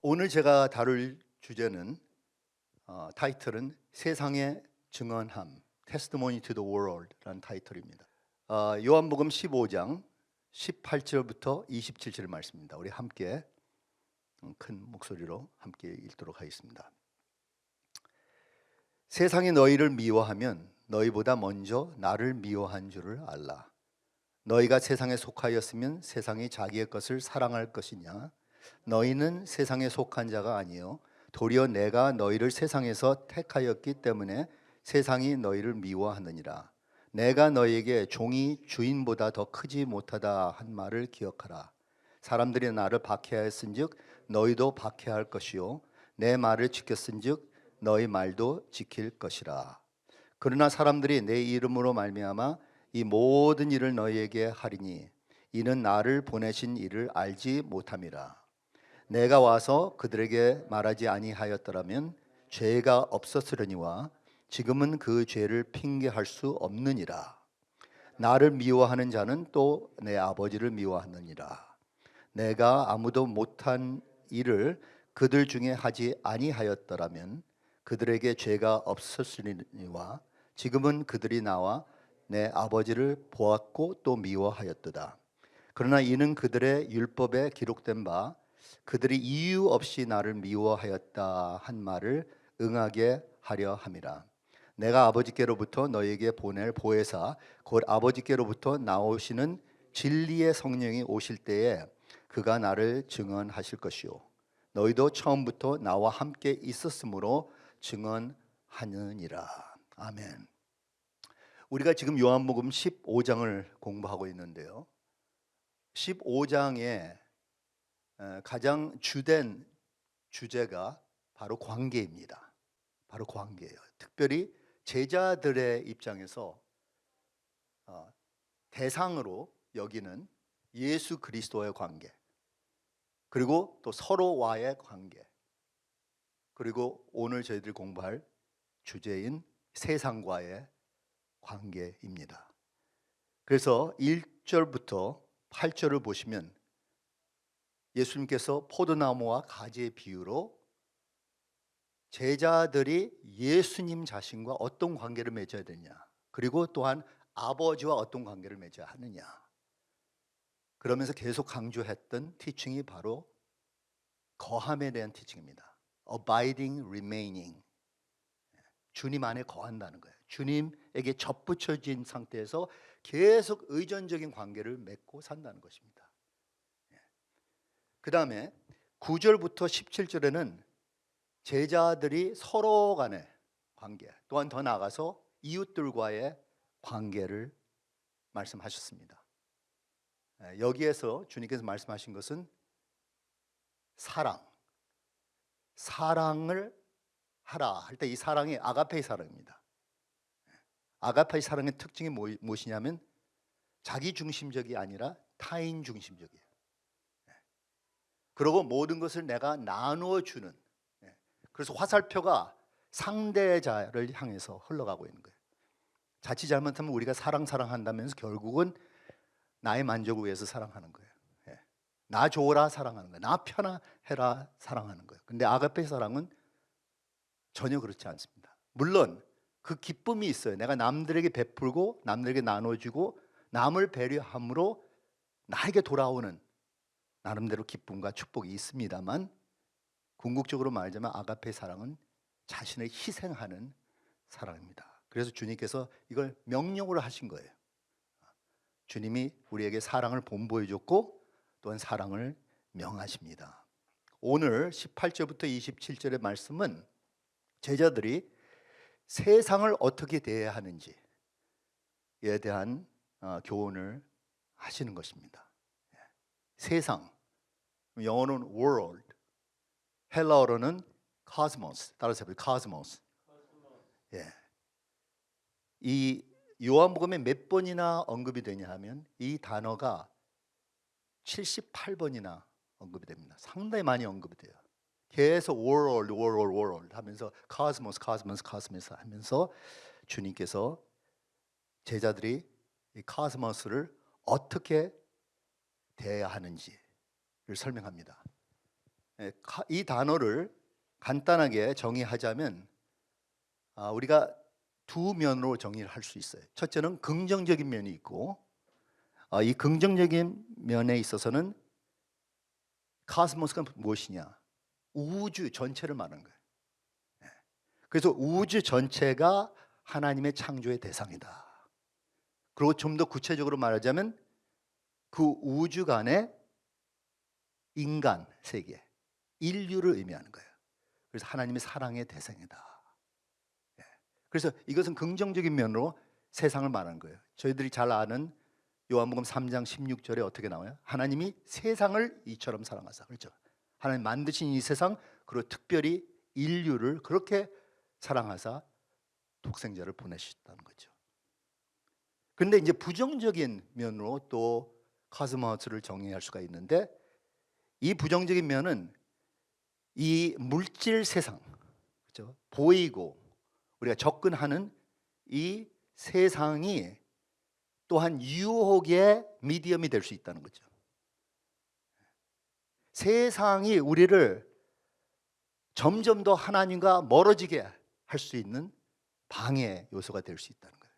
오늘 제가 다룰 주제는 타이틀은 세상의 증언함 Testimony to the World라는 타이틀입니다. 요한복음 15장 18절부터 27절 말씀입니다. 우리 함께 큰 목소리로 함께 읽도록 하겠습니다. 세상이 너희를 미워하면 너희보다 먼저 나를 미워한 줄을 알라. 너희가 세상에 속하였으면 세상이 자기의 것을 사랑할 것이냐? 너희는 세상에 속한 자가 아니요 도리어 내가 너희를 세상에서 택하였기 때문에 세상이 너희를 미워하느니라. 내가 너희에게 종이 주인보다 더 크지 못하다 한 말을 기억하라. 사람들이 나를 박해하였은즉 너희도 박해할 것이요 내 말을 지켰은즉 너희 말도 지킬 것이라. 그러나 사람들이 내 이름으로 말미암아 이 모든 일을 너희에게 하리니 이는 나를 보내신 이를 알지 못함이라. 내가 와서 그들에게 말하지 아니하였더라면 죄가 없었으려니와 지금은 그 죄를 핑계할 수 없느니라. 나를 미워하는 자는 또 내 아버지를 미워하느니라. 내가 아무도 못한 일을 그들 중에 하지 아니하였더라면 그들에게 죄가 없었으리니와 지금은 그들이 나와 내 아버지를 보았고 또 미워하였도다. 그러나 이는 그들의 율법에 기록된 바 그들이 이유 없이 나를 미워하였다 한 말을 응하게 하려 함이라. 내가 아버지께로부터 너희에게 보낼 보혜사 곧 아버지께로부터 나오시는 진리의 성령이 오실 때에 그가 나를 증언하실 것이요 너희도 처음부터 나와 함께 있었으므로 증언하느니라. 아멘. 우리가 지금 요한복음 15장을 공부하고 있는데요. 15장에 가장 주된 주제가 바로 관계입니다. 바로 관계예요. 특별히 제자들의 입장에서 대상으로 여기는 예수 그리스도의 관계, 그리고 또 서로와의 관계, 그리고 오늘 저희들이 공부할 주제인 세상과의 관계입니다. 그래서 1절부터 8절을 보시면 예수님께서 포도나무와 가지의 비유로 제자들이 예수님 자신과 어떤 관계를 맺어야 되냐, 그리고 또한 아버지와 어떤 관계를 맺어야 하느냐, 그러면서 계속 강조했던 티칭이 바로 거함에 대한 티칭입니다. Abiding, remaining. 주님 안에 거한다는 거예요. 주님에게 접붙여진 상태에서 계속 의존적인 관계를 맺고 산다는 것입니다. 그 다음에 9절부터 17절에는 제자들이 서로 간의 관계, 또한 더 나아가서 이웃들과의 관계를 말씀하셨습니다. 여기에서 주님께서 말씀하신 것은 사랑을 하라 할 때 이 사랑이 아가페의 사랑입니다. 아가페의 사랑의 특징이 무엇이냐면 자기 중심적이 아니라 타인 중심적이에요. 그리고 모든 것을 내가 나누어 주는, 그래서 화살표가 상대자를 향해서 흘러가고 있는 거예요. 자칫 잘못하면 우리가 사랑한다면서 결국은 나의 만족을 위해서 사랑하는 거예요. 나 좋으라 사랑하는 거예요. 나 편해라 사랑하는 거예요. 근데 아가페 사랑은 전혀 그렇지 않습니다. 물론 그 기쁨이 있어요. 내가 남들에게 베풀고 남들에게 나눠주고 남을 배려함으로 나에게 돌아오는 나름대로 기쁨과 축복이 있습니다만, 궁극적으로 말하자면 아가페 사랑은 자신을 희생하는 사랑입니다. 그래서 주님께서 이걸 명령으로 하신 거예요. 주님이 우리에게 사랑을 본보여줬고 또한 사랑을 명하십니다. 오늘 18절부터 27절의 말씀은 제자들이 세상을 어떻게 대해야 하는지에 대한 교훈을 하시는 것입니다. 세상, 영어로는 world, 헬라어로는 cosmos, 따라서 cosmos. 이 요한복음에 몇 번이나 언급이 되냐 하면 이 단어가 78번이나 언급이 됩니다. 상당히 많이 언급이 돼요. 계속 world 하면서 cosmos 하면서 주님께서 제자들이 이 cosmos를 어떻게 대해야 하는지를 설명합니다. 이 단어를 간단하게 정의하자면 우리가 두 면으로 정의를 할 수 있어요. 첫째는 긍정적인 면이 있고 이 긍정적인 면에 있어서는 카스모스가 무엇이냐? 우주 전체를 말하는 거예요. 그래서 우주 전체가 하나님의 창조의 대상이다. 그리고 좀 더 구체적으로 말하자면 그 우주간의 인간 세계, 인류를 의미하는 거예요. 그래서 하나님의 사랑의 대상이다. 그래서 이것은 긍정적인 면으로 세상을 말하는 거예요. 저희들이 잘 아는 요한복음 3장 16절에 어떻게 나와요? 하나님이 세상을 이처럼 사랑하사. 그렇죠? 하나님 만드신 이 세상, 그리고 특별히 인류를 그렇게 사랑하사 독생자를 보내셨다는 거죠. 그런데 이제 부정적인 면으로 또 카스모스를 정의할 수가 있는데, 이 부정적인 면은 이 물질 세상, 그렇죠? 보이고 우리가 접근하는 이 세상이 또한 유혹의 미디엄이 될 수 있다는 거죠. 세상이 우리를 점점 더 하나님과 멀어지게 할 수 있는 방해 요소가 될 수 있다는 거예요.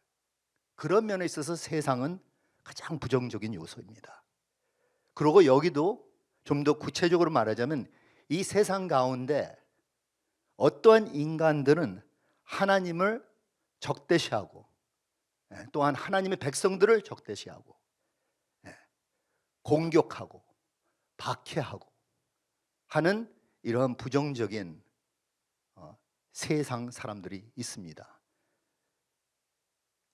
그런 면에 있어서 세상은 가장 부정적인 요소입니다. 그리고 여기도 좀 더 구체적으로 말하자면 이 세상 가운데 어떠한 인간들은 하나님을 적대시하고 또한 하나님의 백성들을 적대시하고 공격하고 박해하고 하는 이러한 부정적인 세상 사람들이 있습니다.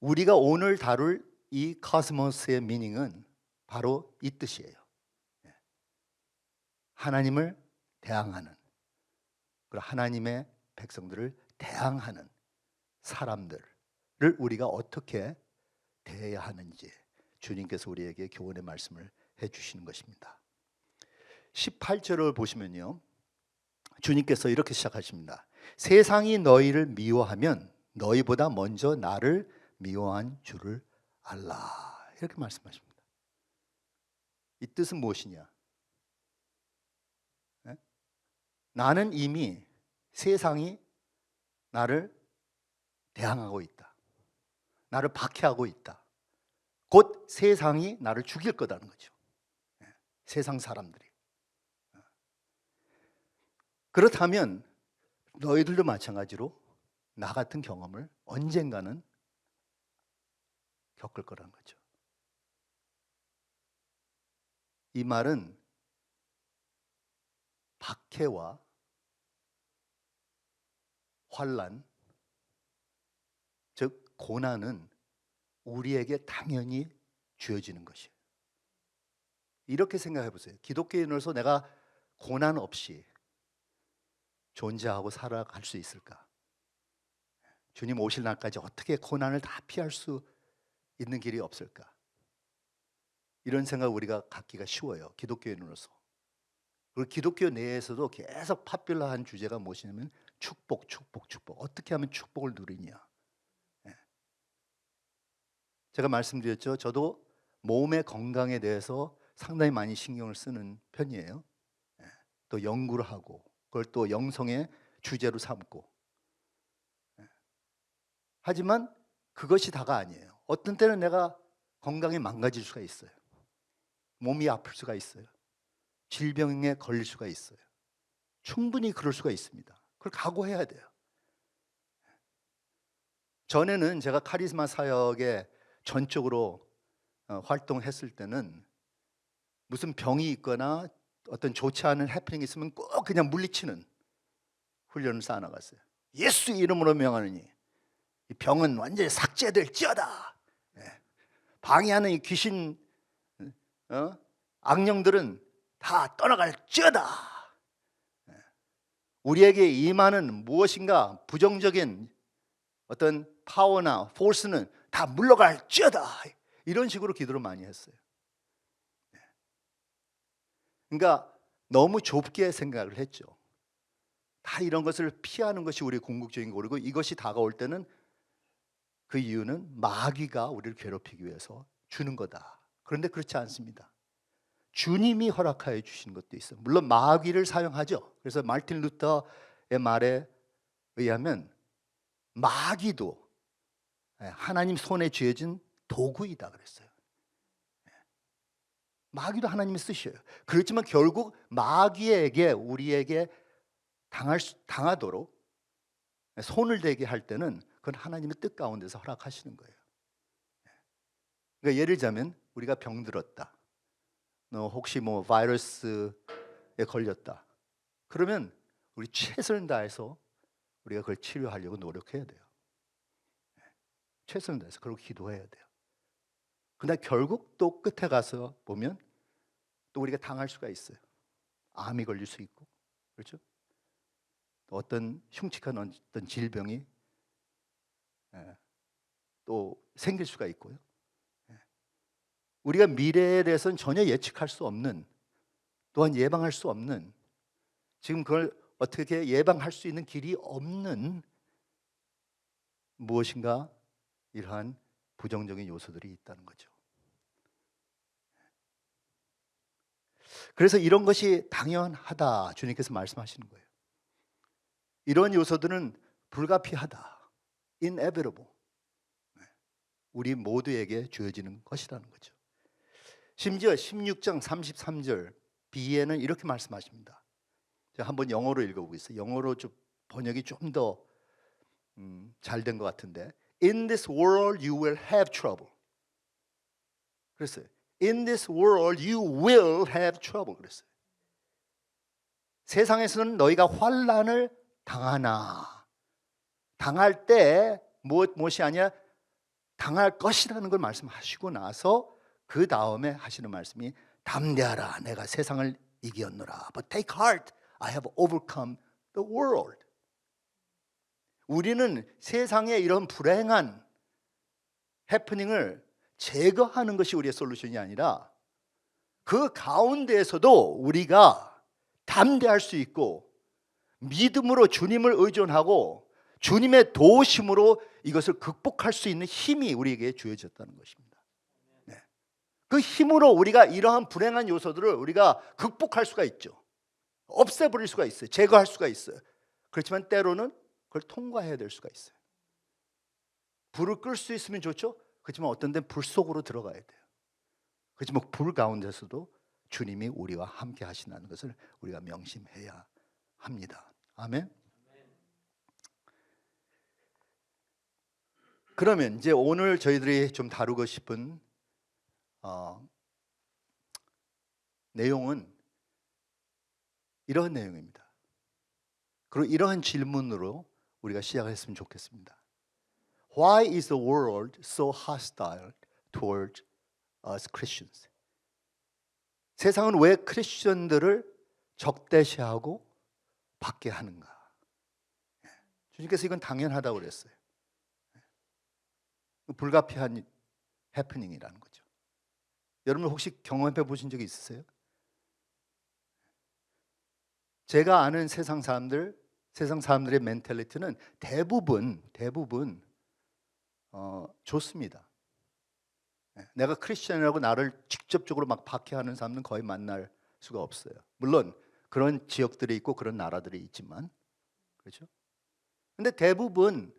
우리가 오늘 다룰 이 카스모스의 미닝은 바로 이 뜻이에요. 하나님을 대항하는, 그리고 하나님의 백성들을 대항하는 사람들을 우리가 어떻게 대해야 하는지 주님께서 우리에게 교훈의 말씀을 해주시는 것입니다. 18절을 보시면요, 주님께서 이렇게 시작하십니다. 세상이 너희를 미워하면 너희보다 먼저 나를 미워한 줄을 알라. 이렇게 말씀하십니다. 이 뜻은 무엇이냐? 나는 이미 세상이 나를 대항하고 있다. 나를 박해하고 있다. 곧 세상이 나를 죽일 거다는 거죠. 세상 사람들이. 그렇다면 너희들도 마찬가지로 나 같은 경험을 언젠가는 겪을 거라는 거죠. 이 말은 박해와 환난, 즉 고난은 우리에게 당연히 주어지는 것이에요. 이렇게 생각해 보세요. 기독교인으로서 내가 고난 없이 존재하고 살아갈 수 있을까? 주님 오실 날까지 어떻게 고난을 다 피할 수 있는 길이 없을까? 이런 생각 우리가 갖기가 쉬워요. 기독교인으로서. 그리고 기독교 내에서도 계속 파퓰러한 주제가 무엇이냐면 축복, 축복, 축복. 어떻게 하면 축복을 누리냐? 제가 말씀드렸죠. 저도 몸의 건강에 대해서 상당히 많이 신경을 쓰는 편이에요. 또 연구를 하고 그걸 또 영성의 주제로 삼고. 하지만 그것이 다가 아니에요. 어떤 때는 내가 건강이 망가질 수가 있어요. 몸이 아플 수가 있어요. 질병에 걸릴 수가 있어요. 충분히 그럴 수가 있습니다. 그걸 각오해야 돼요. 전에는 제가 카리스마 사역에 전적으로 활동했을 때는 무슨 병이 있거나 어떤 좋지 않은 해프닝이 있으면 꼭 그냥 물리치는 훈련을 쌓아나갔어요. 예수 이름으로 명하느니 이 병은 완전히 삭제될지어다. 방해하는 이 귀신 악령들은 다 떠나갈지어다. 우리에게 임하는 무엇인가 부정적인 어떤 파워나 포스는 다 물러갈지어다. 이런 식으로 기도를 많이 했어요. 그러니까 너무 좁게 생각을 했죠. 다 이런 것을 피하는 것이 우리의 궁극적인 고리고, 이것이 다가올 때는 그 이유는 마귀가 우리를 괴롭히기 위해서 주는 거다. 그런데 그렇지 않습니다. 주님이 허락하여 주신 것도 있어요. 물론 마귀를 사용하죠. 그래서 마틴 루터의 말에 의하면 마귀도 하나님 손에 쥐어진 도구이다 그랬어요. 마귀도 하나님이 쓰셔요. 그렇지만 결국 마귀에게 우리에게 당하도록 손을 대게 할 때는 그건 하나님의 뜻 가운데서 허락하시는 거예요. 그러니까 예를 들자면 우리가 병들었다. 너 혹시 뭐 바이러스에 걸렸다. 그러면 우리 최선을 다해서 우리가 그걸 치료하려고 노력해야 돼요. 최선을 다해서 그러고 기도해야 돼요. 근데 결국 또 끝에 가서 보면 또 우리가 당할 수가 있어요. 암이 걸릴 수 있고, 그렇죠? 또 어떤 흉측한 어떤 질병이 또 생길 수가 있고요. 우리가 미래에 대해서는 전혀 예측할 수 없는, 또한 예방할 수 없는, 지금 그걸 어떻게 예방할 수 있는 길이 없는 무엇인가 이러한 부정적인 요소들이 있다는 거죠. 그래서 이런 것이 당연하다 주님께서 말씀하시는 거예요. 이런 요소들은 불가피하다, inevitable, 우리 모두에게 주어지는 것이라는 거죠. 심지어 16장 33절 B에는 이렇게 말씀하십니다. 제가 한번 영어로 읽어보겠어요. 영어로 좀 번역이 좀 더 잘 된 것 같은데, In this world you will have trouble. 그랬어요. In this world you will have trouble. 그랬어요. 세상에서는 너희가 환난을 당하나, 당할 때 무엇이 아니야? 당할 것이라는 걸 말씀하시고 나서 그 다음에 하시는 말씀이 담대하라, 내가 세상을 이겼노라. But take heart, I have overcome the world. 우리는 세상의 이런 불행한 해프닝을 제거하는 것이 우리의 솔루션이 아니라 그 가운데에서도 우리가 담대할 수 있고 믿음으로 주님을 의존하고 주님의 도우심으로 이것을 극복할 수 있는 힘이 우리에게 주어졌다는 것입니다. 네. 그 힘으로 우리가 이러한 불행한 요소들을 우리가 극복할 수가 있죠. 없애버릴 수가 있어요. 제거할 수가 있어요. 그렇지만 때로는 그걸 통과해야 될 수가 있어요. 불을 끌 수 있으면 좋죠. 그렇지만 어떤 데는 불 속으로 들어가야 돼요. 그렇지만 불 가운데서도 주님이 우리와 함께 하신다는 것을 우리가 명심해야 합니다. 아멘. 그러면 이제 오늘 저희들이 좀 다루고 싶은 내용은 이런 내용입니다. 그리고 이러한 질문으로 우리가 시작했으면 좋겠습니다. Why is the world so hostile toward us Christians? 세상은 왜 크리스천들을 적대시하고 받게 하는가? 주님께서 이건 당연하다고 그랬어요. 불가피한 해프닝이라는 거죠. 여러분 혹시 경험해 보신 적이 있으세요? 제가 아는 세상 사람들의 멘탈리티는 대부분 좋습니다. 내가 크리스천이라고 나를 직접적으로 막 박해하는 사람은 거의 만날 수가 없어요. 물론 그런 지역들이 있고 그런 나라들이 있지만, 그렇죠? 근데 대부분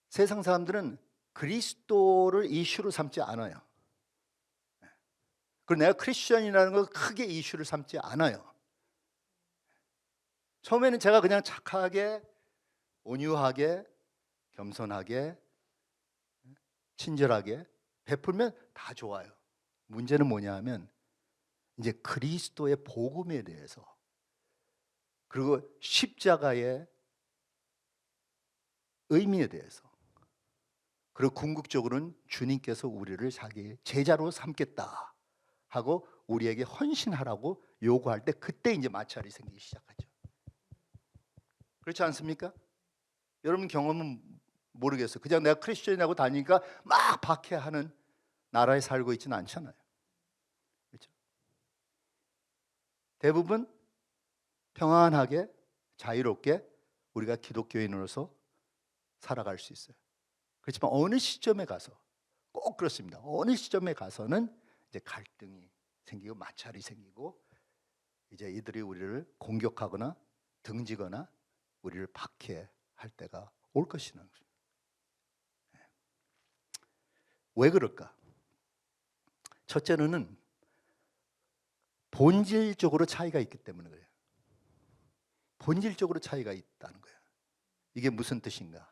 세상 사람들은 그리스도를 이슈로 삼지 않아요. 그리고 내가 크리스천이라는 걸 크게 이슈를 삼지 않아요. 처음에는 제가 그냥 착하게, 온유하게, 겸손하게, 친절하게 베풀면 다 좋아요. 문제는 뭐냐 하면 이제 그리스도의 복음에 대해서, 그리고 십자가의 의미에 대해서, 그리고 궁극적으로는 주님께서 우리를 자기의 제자로 삼겠다 하고 우리에게 헌신하라고 요구할 때, 그때 이제 마찰이 생기기 시작하죠. 그렇지 않습니까? 여러분 경험은 모르겠어요. 그냥 내가 크리스천이라고 다니니까 막 박해하는 나라에 살고 있지는 않잖아요. 그렇죠? 대부분 평안하게 자유롭게 우리가 기독교인으로서 살아갈 수 있어요. 그렇지만 어느 시점에 가서, 꼭 그렇습니다. 어느 시점에 가서는 이제 갈등이 생기고 마찰이 생기고 이제 이들이 우리를 공격하거나 등지거나 우리를 박해할 때가 올 것이라는 거죠. 왜 그럴까? 첫째로는 본질적으로 차이가 있기 때문에 그래요. 본질적으로 차이가 있다는 거예요. 이게 무슨 뜻인가?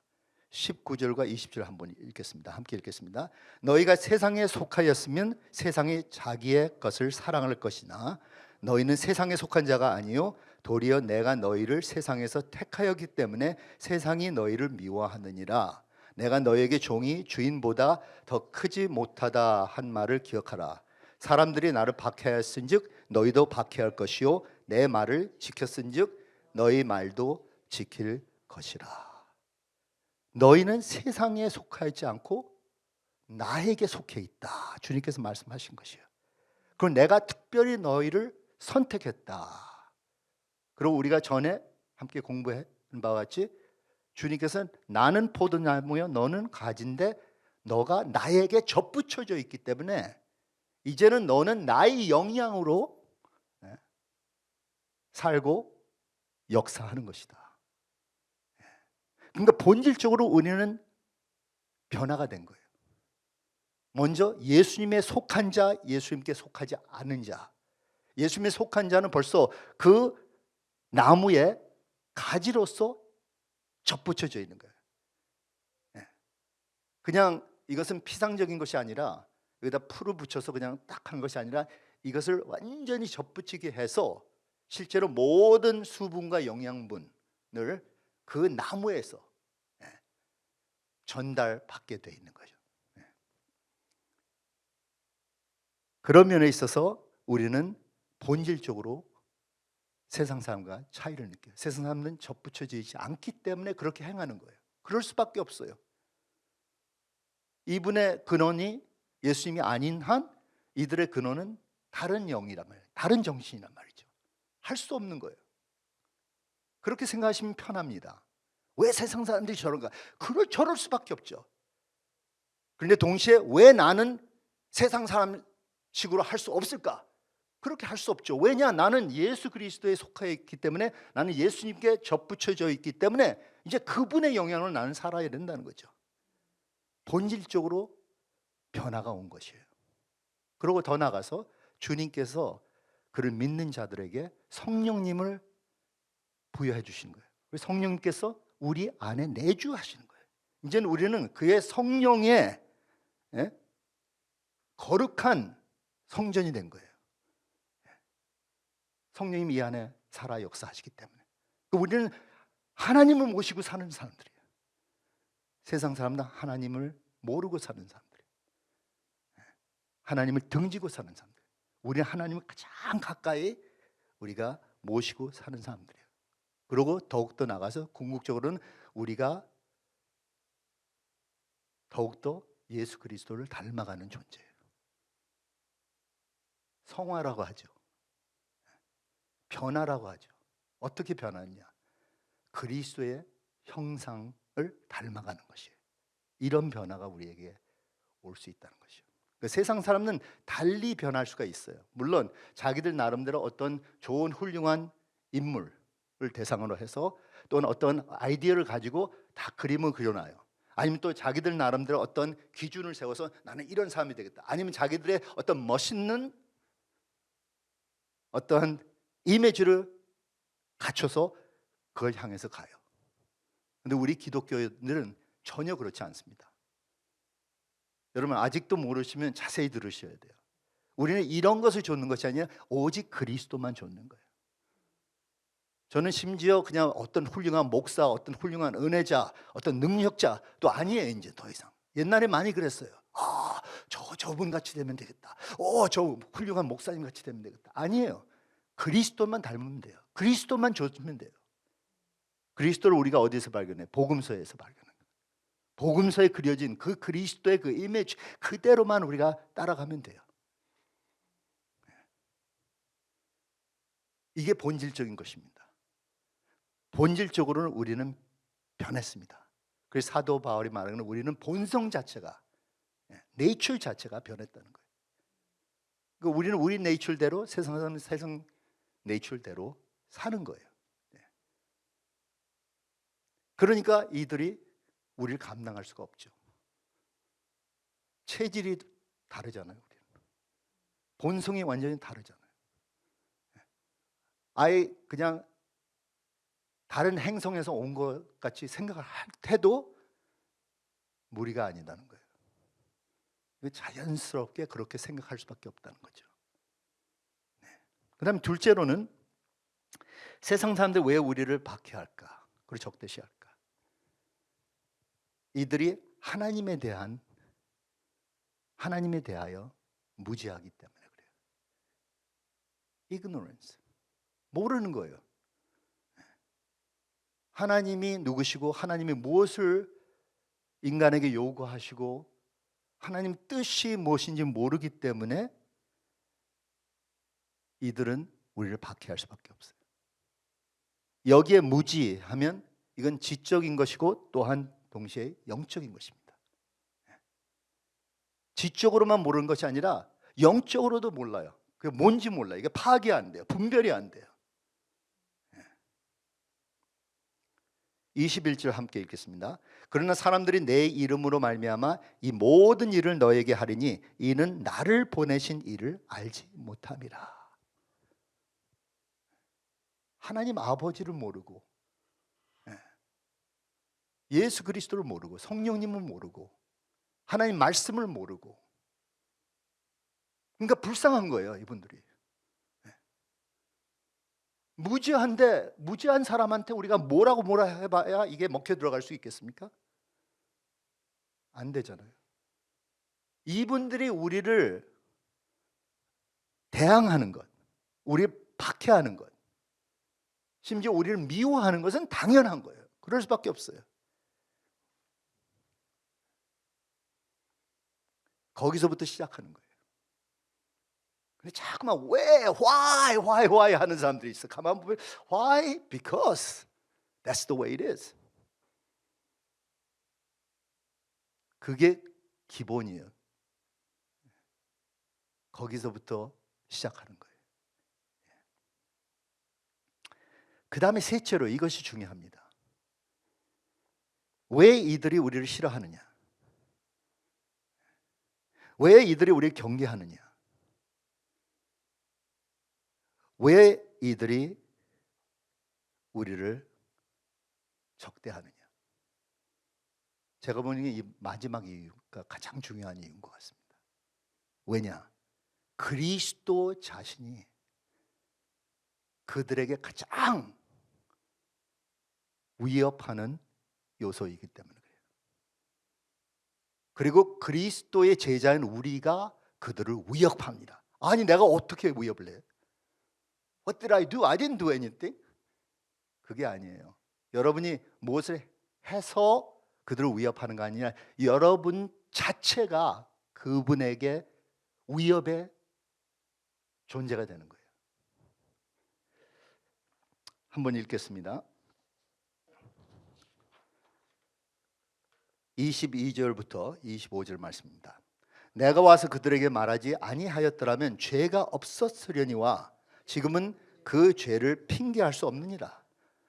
19절과 20절 한번 읽겠습니다. 함께 읽겠습니다. 너희가 세상에 속하였으면 세상이 자기의 것을 사랑할 것이나 너희는 세상에 속한 자가 아니요 도리어 내가 너희를 세상에서 택하였기 때문에 세상이 너희를 미워하느니라. 내가 너희에게 종이 주인보다 더 크지 못하다 한 말을 기억하라. 사람들이 나를 박해하였은즉 너희도 박해할 것이요 내 말을 지켰은즉 너희 말도 지킬 것이라. 너희는 세상에 속하지 않고 나에게 속해 있다. 주님께서 말씀하신 것이에요. 그럼 내가 특별히 너희를 선택했다. 그리고 우리가 전에 함께 공부한 바와 같이 주님께서는 나는 포도나무요 너는 가지인데 너가 나에게 접붙여져 있기 때문에 이제는 너는 나의 영향으로 살고 역사하는 것이다. 그러니까 본질적으로 우리는 변화가 된 거예요. 먼저 예수님에 속한 자, 예수님께 속하지 않은 자. 예수님에 속한 자는 벌써 그 나무에 가지로서 접붙여져 있는 거예요. 그냥 이것은 피상적인 것이 아니라 여기다 풀을 붙여서 그냥 딱 하는 것이 아니라 이것을 완전히 접붙이게 해서 실제로 모든 수분과 영양분을 그 나무에서 전달받게 돼 있는 거죠. 그런 면에 있어서 우리는 본질적으로 세상 사람과 차이를 느껴요. 세상 사람은 접붙여져 있지 않기 때문에 그렇게 행하는 거예요. 그럴 수밖에 없어요. 이분의 근원이 예수님이 아닌 한 이들의 근원은 다른 영이란 말이에요. 다른 정신이란 말이죠. 할 수 없는 거예요. 그렇게 생각하시면 편합니다. 왜 세상 사람들이 저런가? 저럴 수밖에 없죠. 그런데 동시에 왜 나는 세상 사람식으로 할 수 없을까? 그렇게 할 수 없죠. 왜냐? 나는 예수 그리스도에 속해 있기 때문에 나는 예수님께 접붙여져 있기 때문에 이제 그분의 영향으로 나는 살아야 된다는 거죠. 본질적으로 변화가 온 것이에요. 그리고 더 나아가서 주님께서 그를 믿는 자들에게 성령님을 부여해 주신 거예요. 성령님께서 우리 안에 내주하시는 거예요. 이제는 우리는 그의 성령의 거룩한 성전이 된 거예요. 성령님이 이 안에 살아 역사하시기 때문에 우리는 하나님을 모시고 사는 사람들이에요. 세상 사람들은 하나님을 모르고 사는 사람들이에요. 하나님을 등지고 사는 사람들. 우리는 하나님을 가장 가까이 우리가 모시고 사는 사람들이에요. 그리고 더욱더 나가서 궁극적으로는 우리가 더욱더 예수 그리스도를 닮아가는 존재예요. 성화라고 하죠. 변화라고 하죠. 어떻게 변하느냐? 그리스도의 형상을 닮아가는 것이에요. 이런 변화가 우리에게 올 수 있다는 것이죠. 그러니까 세상 사람은 달리 변할 수가 있어요. 물론 자기들 나름대로 어떤 좋은 훌륭한 인물을 대상으로 해서 또는 어떤 아이디어를 가지고 다 그림을 그려놔요. 아니면 또 자기들 나름대로 어떤 기준을 세워서 나는 이런 사람이 되겠다. 아니면 자기들의 어떤 멋있는 어떤 이미지를 갖춰서 그걸 향해서 가요. 근데 우리 기독교인들은 전혀 그렇지 않습니다. 여러분 아직도 모르시면 자세히 들으셔야 돼요. 우리는 이런 것을 좇는 것이 아니라 오직 그리스도만 좇는 거예요. 저는 심지어 그냥 어떤 훌륭한 목사, 어떤 훌륭한 은혜자, 어떤 능력자 또 아니에요. 이제 더 이상. 옛날에 많이 그랬어요. 저분 같이 되면 되겠다. 저 훌륭한 목사님 같이 되면 되겠다. 아니에요. 그리스도만 닮으면 돼요. 그리스도만 좇으면 돼요. 그리스도를 우리가 어디서 발견해? 복음서에서 발견해요. 복음서에 그려진 그 그리스도의 그 이미지 그대로만 우리가 따라가면 돼요. 이게 본질적인 것입니다. 본질적으로는 우리는 변했습니다. 그래서 사도 바울이 말하는, 우리는 본성 자체가, 네이처 자체가 변했다는 거예요. 그러니까 우리는 우리 내추럴대로, 세상 사람은 세상 내추럴대로 사는 거예요. 그러니까 이들이 우리를 감당할 수가 없죠. 체질이 다르잖아요. 우리는. 본성이 완전히 다르잖아요. 아예 그냥 다른 행성에서 온 것 같이 생각을 해도 무리가 아니다는 거예요. 자연스럽게 그렇게 생각할 수밖에 없다는 거죠. 그 다음에 둘째로는 세상 사람들 왜 우리를 박해할까? 그리고 적대시할까? 이들이 하나님에 대하여 무지하기 때문에 그래요. ignorance. 모르는 거예요. 하나님이 누구시고 하나님이 무엇을 인간에게 요구하시고 하나님 뜻이 무엇인지 모르기 때문에 이들은 우리를 박해할 수밖에 없어요. 여기에 무지하면 이건 지적인 것이고 또한 동시에 영적인 것입니다. 지적으로만 모르는 것이 아니라 영적으로도 몰라요. 그게 뭔지 몰라요. 이게 파악이 안 돼요. 분별이 안 돼요. 21절 함께 읽겠습니다. 그러나 사람들이 내 이름으로 말미암아 이 모든 일을 너에게 하리니 이는 나를 보내신 이를 알지 못함이라. 하나님 아버지를 모르고 예수 그리스도를 모르고 성령님을 모르고 하나님 말씀을 모르고, 그러니까 불쌍한 거예요. 이분들이 무지한데 무지한 사람한테 우리가 뭐라고 해봐야 이게 먹혀 들어갈 수 있겠습니까? 안 되잖아요. 이분들이 우리를 대항하는 것, 우리를 박해하는 것, 심지어 우리를 미워하는 것은 당연한 거예요. 그럴 수밖에 없어요. 거기서부터 시작하는 거예요. 근데 자꾸만 왜, why 하는 사람들이 있어. 가만 보면 why? Because that's the way it is. 그게 기본이에요. 거기서부터 시작하는 거예요. 그 다음에 셋째로 이것이 중요합니다. 왜 이들이 우리를 싫어하느냐? 왜 이들이 우리를 경계하느냐? 왜 이들이 우리를 적대하느냐? 제가 보는 게 이 마지막 이유가 가장 중요한 이유인 것 같습니다. 왜냐? 그리스도 자신이 그들에게 가장 위협하는 요소이기 때문에 그래요. 그리고 그리스도의 제자인 우리가 그들을 위협합니다. 아니 내가 어떻게 위협을 해? What did I do? I didn't do anything. 그게 아니에요. 여러분이 무엇을 해서 그들을 위협하는 거 아니냐, 여러분 자체가 그분에게 위협의 존재가 되는 거예요. 한번 읽겠습니다. 22절부터 25절 말씀입니다. 내가 와서 그들에게 말하지 아니하였더라면 죄가 없었으려니와 지금은 그 죄를 핑계할 수 없느니라.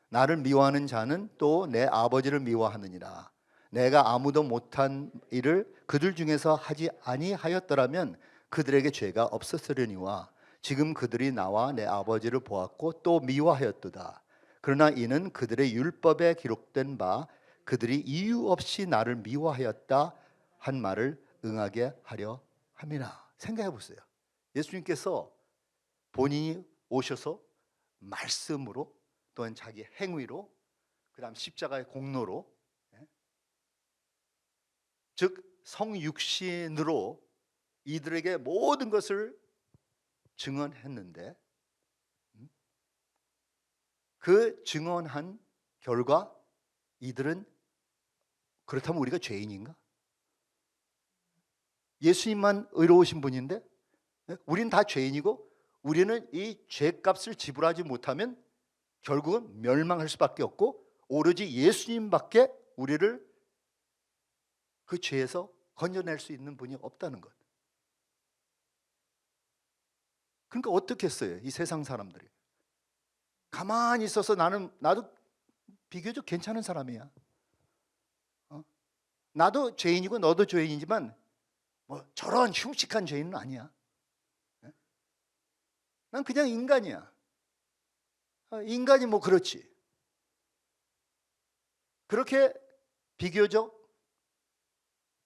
나를 미워하는 자는 또 내 아버지를 미워하느니라. 내가 아무도 못한 일을 그들 중에서 하지 아니하였더라면 그들에게 죄가 없었으려니와 지금 그들이 나와 내 아버지를 보았고 또 미워하였도다. 그러나 이는 그들의 율법에 기록된 바 그들이 이유 없이 나를 미워하였다 한 말을 응하게 하려 함이라. 생각해 보세요. 예수님께서 본인이 오셔서 말씀으로 또한 자기 행위로 그다음 십자가의 공로로, 즉 성육신으로 이들에게 모든 것을 증언했는데 그 증언한 결과 이들은 그렇다면 우리가 죄인인가? 예수님만 의로우신 분인데 우리는 다 죄인이고 우리는 이 죄값을 지불하지 못하면 결국은 멸망할 수밖에 없고 오로지 예수님밖에 우리를 그 죄에서 건져낼 수 있는 분이 없다는 것. 그러니까 어떻게 했어요? 이 세상 사람들이 가만히 있어서 나도 비교적 괜찮은 사람이야. 어? 나도 죄인이고 너도 죄인이지만 뭐 저런 흉측한 죄인은 아니야. 예? 난 그냥 인간이야. 인간이 뭐 그렇지. 그렇게 비교적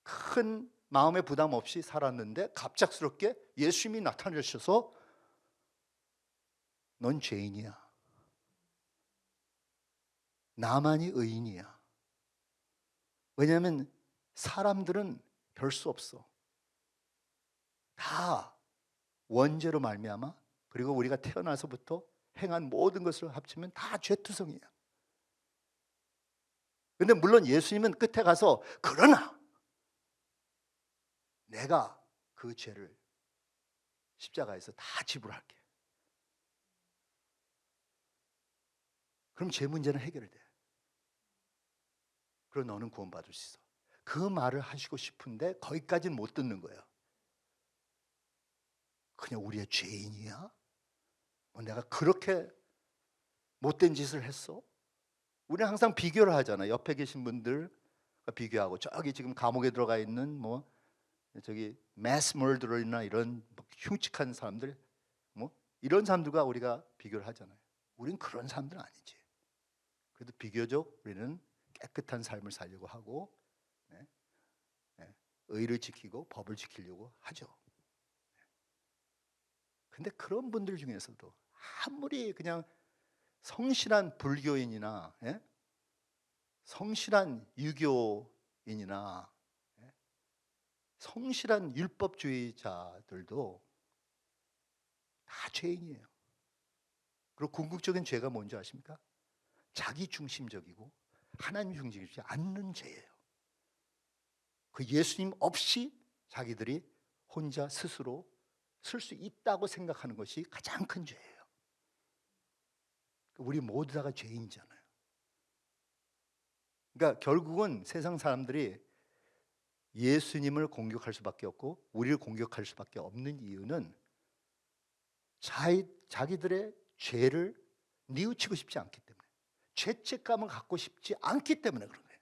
큰 마음의 부담 없이 살았는데 갑작스럽게 예수님이 나타나셔서 넌 죄인이야. 나만이 의인이야. 왜냐하면 사람들은 별 수 없어. 다 원죄로 말미암아 그리고 우리가 태어나서부터 행한 모든 것을 합치면 다 죄투성이야. 근데 물론 예수님은 끝에 가서 그러나 내가 그 죄를 십자가에서 다 지불할게. 그럼 죄 문제는 해결이 돼. 그럼 너는 구원받을 수 있어. 그 말을 하시고 싶은데 거기까지는 못 듣는 거예요. 그냥 우리의 죄인이야? 뭐 내가 그렇게 못된 짓을 했어? 우리는 항상 비교를 하잖아. 옆에 계신 분들 비교하고 저기 지금 감옥에 들어가 있는 뭐 저기 매스 멀더러나 이런 흉측한 사람들 뭐 이런 사람들과 우리가 비교를 하잖아요. 우린 그런 사람들은 아니지. 그래도 비교적 우리는 깨끗한 삶을 살려고 하고 네, 네, 의를 지키고 법을 지키려고 하죠. 근데 그런 분들 중에서도 아무리 그냥 성실한 불교인이나 성실한 유교인이나 성실한 율법주의자들도 다 죄인이에요. 그리고 궁극적인 죄가 뭔지 아십니까? 자기 중심적이고 하나님 중심이지 않는 죄예요. 그 예수님 없이 자기들이 혼자 스스로 쓸 수 있다고 생각하는 것이 가장 큰 죄예요. 우리 모두 다가 죄인이잖아요. 그러니까 결국은 세상 사람들이 예수님을 공격할 수밖에 없고 우리를 공격할 수밖에 없는 이유는 자기들의 죄를 뉘우치고 싶지 않기 때문에, 죄책감을 갖고 싶지 않기 때문에 그런 거예요.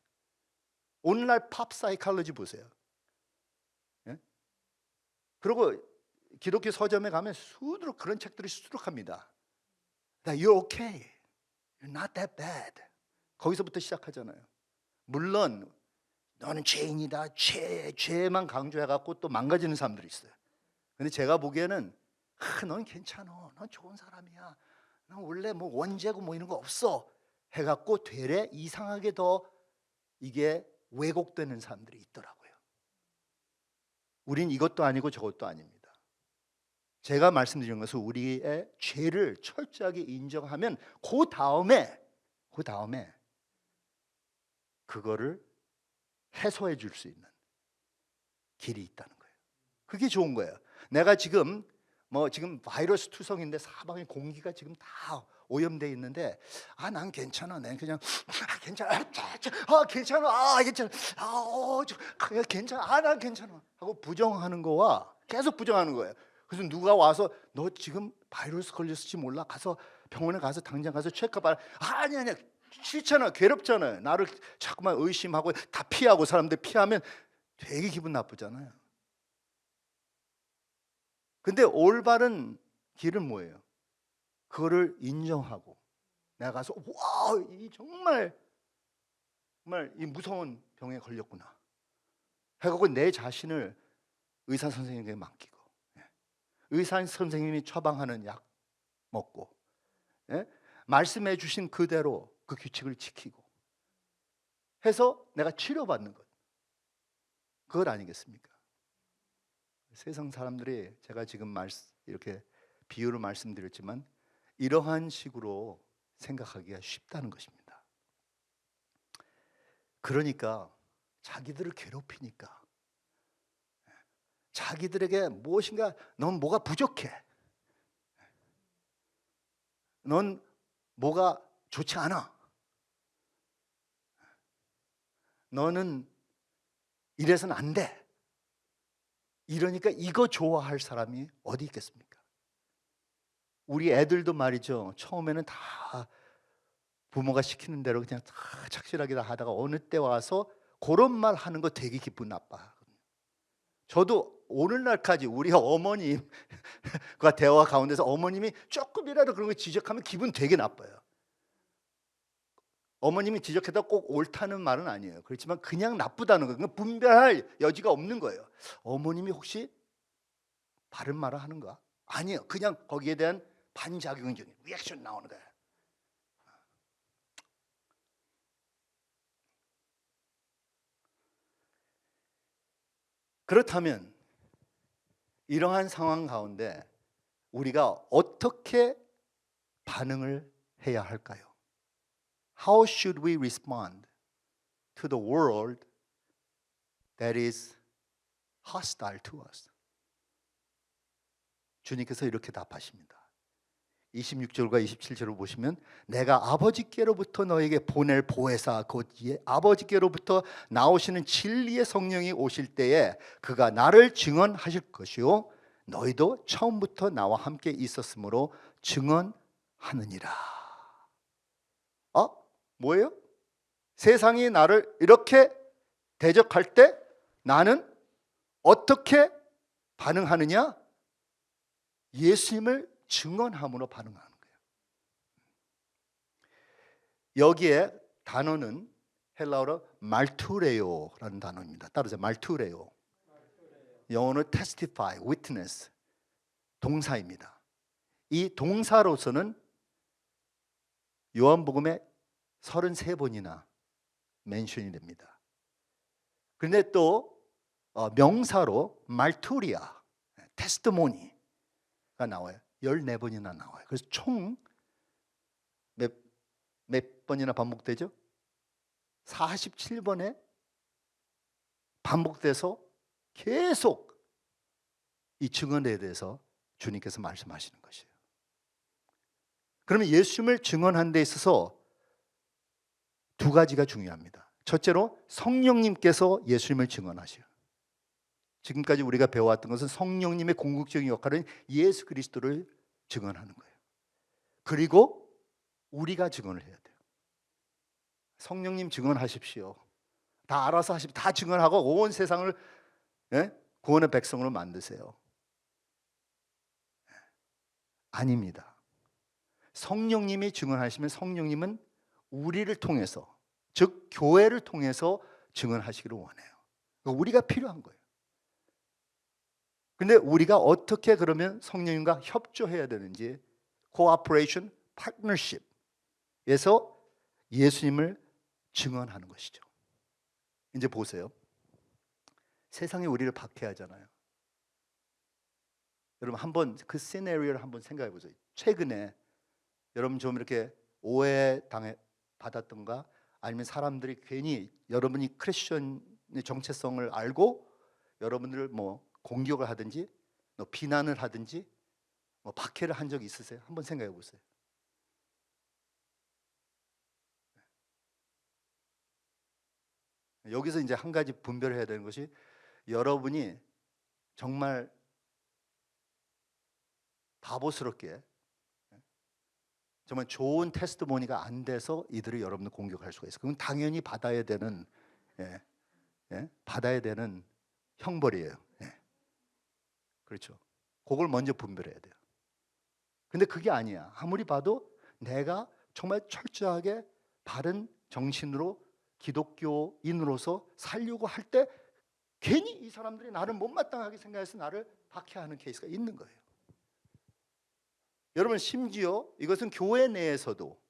오늘날 팝 사이칼로지 보세요. 예? 그리고 기독교 서점에 가면 수두룩 그런 책들이 수두룩합니다. You're okay. You're not that bad. 거기서부터 시작하잖아요. 물론 너는 죄인이다. 죄만 강조해갖고 또 망가지는 사람들이 있어요. 근데 제가 보기에는 넌 괜찮아. 넌 좋은 사람이야. 넌 원래 뭐 원죄고 뭐 이런 거 없어. 해갖고 되레 이상하게 더 이게 왜곡되는 사람들이 있더라고요. 우린 이것도 아니고 저것도 아닙니다. 제가 말씀드린 것은 우리의 죄를 철저하게 인정하면 그 다음에 그거를 해소해 줄 수 있는 길이 있다는 거예요. 그게 좋은 거예요. 내가 지금 바이러스 투성인데 사방에 공기가 지금 다 오염돼 있는데 난 괜찮아. 난 그냥 괜찮아. 괜찮아. 괜찮아. 난 괜찮아. 하고 부정하는 거와 계속 부정하는 거예요. 그래서 누가 와서 너 지금 바이러스 걸렸을지 몰라. 가서 병원에 가서 당장 가서 체크해봐. 아니야. 싫잖아. 괴롭잖아요. 나를 자꾸만 의심하고 다 피하고 사람들 피하면 되게 기분 나쁘잖아요. 근데 올바른 길은 뭐예요? 그거를 인정하고 내가 가서 이 정말 이 무서운 병에 걸렸구나 해갖고 내 자신을 의사 선생님에게 맡기고 의사 선생님이 처방하는 약 먹고 말씀해 주신 그대로 그 규칙을 지키고 해서 내가 치료받는 것, 그것 아니겠습니까? 세상 사람들이 제가 지금 이렇게 비유를 말씀드렸지만 이러한 식으로 생각하기가 쉽다는 것입니다. 그러니까 자기들을 괴롭히니까 자기들에게 무엇인가 넌 뭐가 부족해, 넌 뭐가 좋지 않아, 너는 이래서는 안 돼, 이러니까 이거 좋아할 사람이 어디 있겠습니까? 우리 애들도 말이죠. 처음에는 다 부모가 시키는 대로 그냥 다 착실하게 다 하다가 어느 때 와서 그런 말 하는 거 되게 기분 나빠. 저도 오늘날까지 우리 어머님과 대화 가운데서 어머님이 조금이라도 그런 거 지적하면 기분 되게 나빠요. 어머님이 지적해도 꼭 옳다는 말은 아니에요. 그렇지만 그냥 나쁘다는 거예요. 분별할 여지가 없는 거예요. 어머님이 혹시 바른 말을 하는가? 아니에요. 그냥 거기에 대한 반작용적인 리액션 나오는 거예요. 그렇다면 이러한 상황 가운데 우리가 어떻게 반응을 해야 할까요? How should we respond to the world that is hostile to us? 주님께서 이렇게 답하십니다. 26절과 27절을 보시면 내가 아버지께로부터 너에게 보낼 보혜사 곧 아버지께로부터 나오시는 진리의 성령이 오실 때에 그가 나를 증언하실 것이요 너희도 처음부터 나와 함께 있었으므로 증언하느니라. 뭐예요? 세상이 나를 이렇게 대적할 때 나는 어떻게 반응하느냐? 예수님을 증언함으로 반응하는 거예요. 여기에 단어는 헬라어로 말투레오라는 단어입니다. 따라서 말투레오. 영어는 testify, witness 동사입니다. 이 동사로서는 요한복음에 33번이나 멘션이 됩니다. 그런데 또 명사로 말투리아, 테스트모니가 나와요. 14번이나 나와요. 그래서 총 몇 번이나 반복되죠? 47번에 반복돼서 계속 이 증언에 대해서 주님께서 말씀하시는 것이에요. 그러면 예수님을 증언하는 데 있어서 두 가지가 중요합니다. 첫째로 성령님께서 예수님을 증언하셔요. 지금까지 우리가 배워왔던 것은 성령님의 궁극적인 역할은 예수 그리스도를 증언하는 거예요. 그리고 우리가 증언을 해야 돼요. 성령님 증언하십시오. 다 알아서 하십시오. 다 증언하고 온 세상을 구원의 백성으로 만드세요. 아닙니다. 성령님이 증언하시면 성령님은 우리를 통해서, 즉 교회를 통해서 증언하시기를 원해요. 우리가 필요한 거예요. 근데 우리가 어떻게 그러면 성령님과 협조해야 되는지, 코오퍼레이션, 파트너십에서 예수님을 증언하는 것이죠. 이제 보세요. 세상이 우리를 박해하잖아요. 여러분 한번 그 시나리오를 한번 생각해 보세요. 최근에 여러분 좀 이렇게 오해 받았던가, 아니면 사람들이 괜히 여러분이 크리스천의 정체성을 알고 여러분들을 뭐 공격을 하든지 비난을 하든지 박해를 한 적이 있으세요? 한번 생각해 보세요. 여기서 이제 한 가지 분별해야 되는 것이, 여러분이 정말 바보스럽게 정말 좋은 테스트모니가 안 돼서 이들이 여러분을 공격할 수가 있어요. 그건 당연히 받아야 되는 받아야 되는 형벌이에요. 그렇죠. 그걸 먼저 분별해야 돼요. 근데 그게 아니야. 아무리 봐도 내가 정말 철저하게 바른 정신으로 기독교인으로서 살려고 할 때 괜히 이 사람들이 나를 못마땅하게 생각해서 나를 박해하는 케이스가 있는 거예요. 여러분 심지어 이것은 교회 내에서도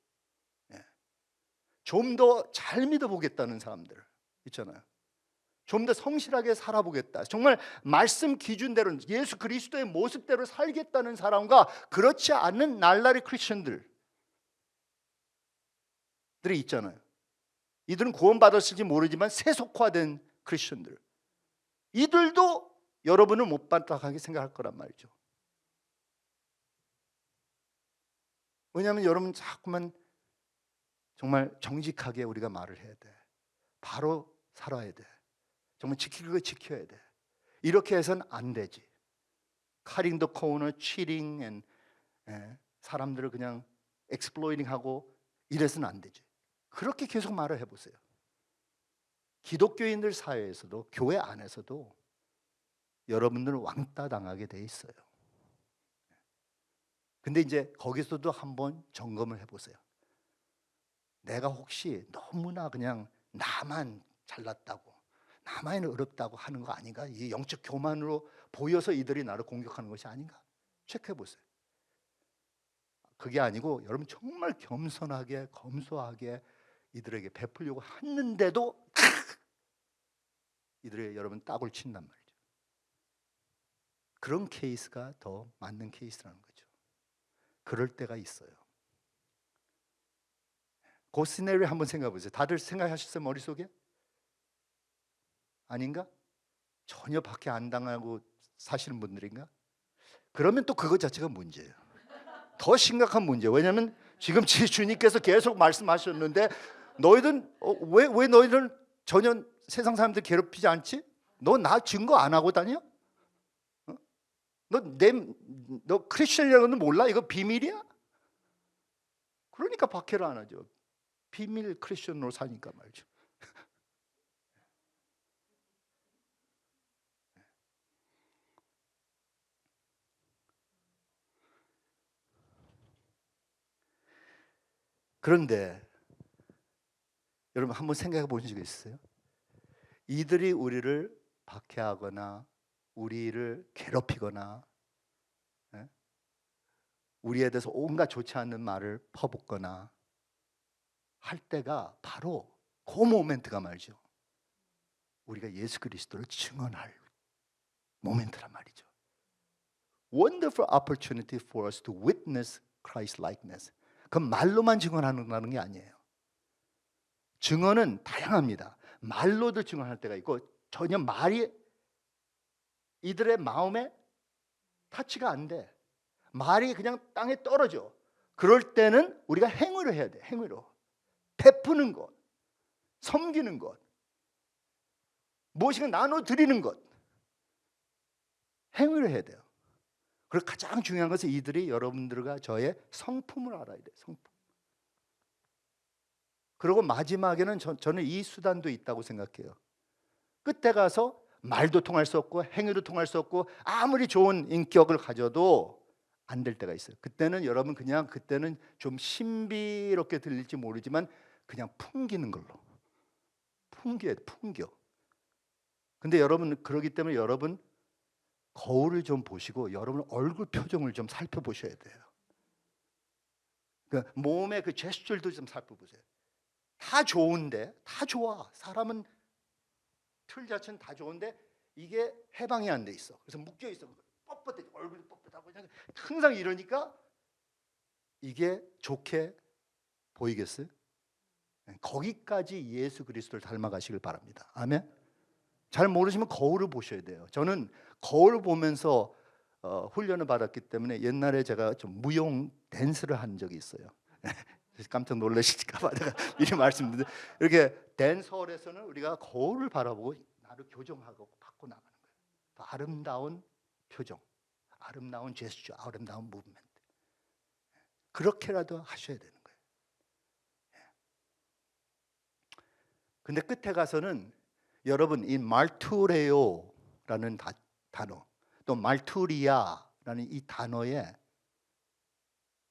좀 더 잘 믿어보겠다는 사람들 있잖아요. 좀 더 성실하게 살아보겠다, 정말 말씀 기준대로 예수 그리스도의 모습대로 살겠다는 사람과 그렇지 않은 날라리 크리스천들이 있잖아요. 이들은 구원받았을지 모르지만 세속화된 크리스천들, 이들도 여러분을 못마땅하게 생각할 거란 말이죠. 왜냐하면 여러분 자꾸만 정말 정직하게 우리가 말을 해야 돼. 바로 살아야 돼. 정말 지킬 거 지켜야 돼. 이렇게 해서는 안 되지. Cutting the corner, cheating and 사람들을 그냥 exploiting하고 이래서는 안 되지. 그렇게 계속 말을 해보세요. 기독교인들 사회에서도 교회 안에서도 여러분들은 왕따 당하게 돼 있어요. 근데 이제 거기서도 한번 점검을 해보세요. 내가 혹시 너무나 그냥 나만 잘났다고, 나만 어렵다고 하는 거 아닌가? 이 영적 교만으로 보여서 이들이 나를 공격하는 것이 아닌가? 체크해보세요. 그게 아니고 여러분 정말 겸손하게 검소하게 이들에게 베풀려고 했는데도 이들의 여러분 딱을 친단 말이죠. 그런 케이스가 더 맞는 케이스라는 거죠. 그럴 때가 있어요. 그 시나리오 한번 생각해 보세요. 다들 생각하셨어요? 머릿속에? 아닌가? 전혀 밖에 안 당하고 사시는 분들인가? 그러면 또 그것 자체가 문제예요. 더 심각한 문제예요. 왜냐하면 지금 주님께서 계속 말씀하셨는데 너희들은 왜 너희들은 전혀 세상 사람들 괴롭히지 않지? 너 나 증거 안 하고 다녀? 너 크리스천이라는 건 몰라? 이거 비밀이야? 그러니까 박해를 안 하죠. 비밀 크리스천으로 사니까 말이죠. 그런데 여러분 한번 생각해 보신 적 있어요? 이들이 우리를 박해하거나 우리를 괴롭히거나 우리에 대해서 온갖 좋지 않은 말을 퍼붓거나 할 때가 바로 그 모멘트가 말이죠. 우리가 예수 그리스도를 증언할 모멘트란 말이죠. Wonderful opportunity for us to witness Christ likeness. 그 말로만 증언하는 게 아니에요. 증언은 다양합니다. 말로도 증언할 때가 있고 전혀 말이 이들의 마음에 타치가 안 돼. 말이 그냥 땅에 떨어져. 그럴 때는 우리가 행위를 해야 돼. 행위로. 베푸는 것, 섬기는 것, 무엇인가 나눠드리는 것, 행위를 해야 돼요. 그리고 가장 중요한 것은 이들이 여러분들과 저의 성품을 알아야 돼요. 성품. 그리고 마지막에는 저는 이 수단도 있다고 생각해요. 끝에 가서 말도 통할 수 없고 행위도 통할 수 없고 아무리 좋은 인격을 가져도 안 될 때가 있어요. 그때는 여러분 그냥 그때는 좀 신비롭게 들릴지 모르지만 그냥 풍기는 걸로 풍겨야 돼. 풍겨. 근데 여러분 그러기 때문에 여러분 거울을 좀 보시고 여러분 얼굴 표정을 좀 살펴보셔야 돼요. 그 몸의 그 제스처들도 좀 살펴보세요. 다 좋은데 다 좋아. 사람은 틀 자체는 다 좋은데 이게 해방이 안 돼 있어. 그래서 묶여 있어. 뻣뻣해. 얼굴이 뻣뻣하고 그냥 항상 이러니까 이게 좋게 보이겠어요? 거기까지 예수 그리스도를 닮아가시길 바랍니다. 아멘. 잘 모르시면 거울을 보셔야 돼요. 저는 거울 보면서 훈련을 받았기 때문에 옛날에 제가 좀 무용 댄스를 한 적이 있어요. 깜짝 놀라실까 봐 제가 미리 말씀드리는데 이렇게 댄서홀에서는 우리가 거울을 바라보고 나를 교정하고 바꿔 나가는 거예요. 아름다운 표정, 아름다운 제스처, 아름다운 무브멘트. 그렇게라도 하셔야 되는 거예요. 근데 끝에 가서는 여러분 이 말투레오라는 단어 또 말투리아라는 이 단어에